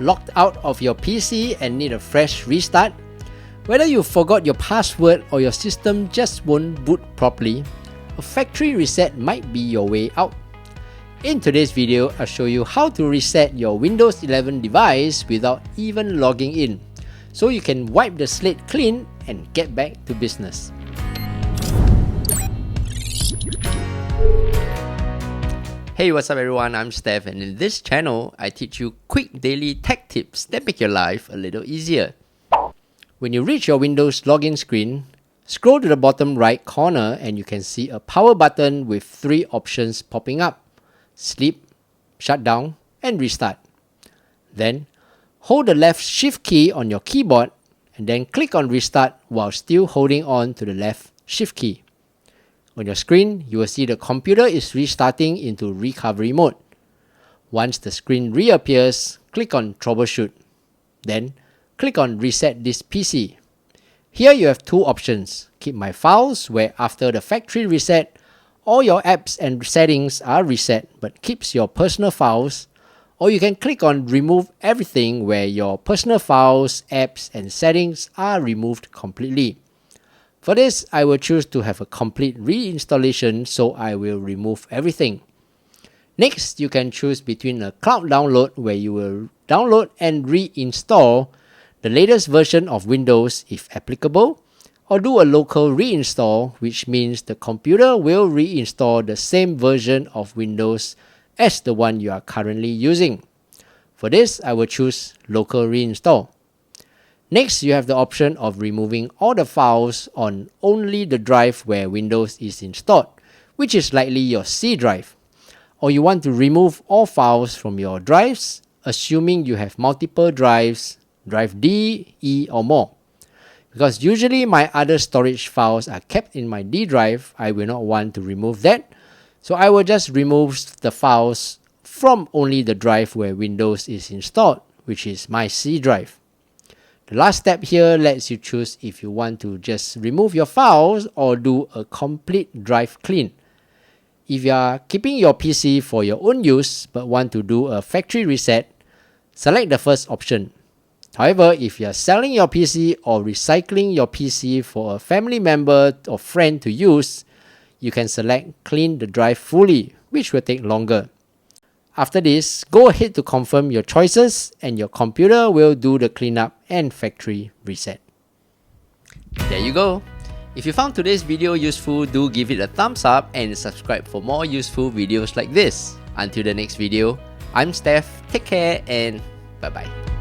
locked out of your PC and need a fresh restart? Whether you forgot your password or your system just won't boot properly, a factory reset might be your way out. In today's video, I'll show you how to reset your Windows 11 device without even logging in, so you can wipe the slate clean and get back to business. Hey, what's up everyone, I'm Steph, and in this channel, I teach you quick daily tech tips that make your life a little easier. When you reach your Windows login screen, scroll to the bottom right corner and you can see a power button with 3 options popping up: sleep, shut down, and restart. Then, hold the left shift key on your keyboard and then click on restart while still holding on to the left shift key. On your screen, you will see the computer is restarting into recovery mode. Once the screen reappears, click on Troubleshoot. Then, click on Reset this PC. Here you have 2 options: Keep My Files, where after the factory reset, all your apps and settings are reset but keeps your personal files, or you can click on Remove Everything, where your personal files, apps, and settings are removed completely. For this, I will choose to have a complete reinstallation, so I will remove everything. Next, you can choose between a cloud download, where you will download and reinstall the latest version of Windows if applicable, or do a local reinstall, which means the computer will reinstall the same version of Windows as the one you are currently using. For this, I will choose local reinstall. Next, you have the option of removing all the files on only the drive where Windows is installed, which is likely your C drive. Or you want to remove all files from your drives, assuming you have multiple drives, drive D, E, or more. Because usually my other storage files are kept in my D drive, I will not want to remove that. So I will just remove the files from only the drive where Windows is installed, which is my C drive. The last step here lets you choose if you want to just remove your files or do a complete drive clean. If you are keeping your PC for your own use but want to do a factory reset, select the first option. However, if you are selling your PC or recycling your PC for a family member or friend to use, you can select Clean the drive fully, which will take longer. After this, go ahead to confirm your choices and your computer will do the cleanup and factory reset. There you go. If you found today's video useful, do give it a thumbs up and subscribe for more useful videos like this. Until the next video, I'm Steph, take care and bye bye.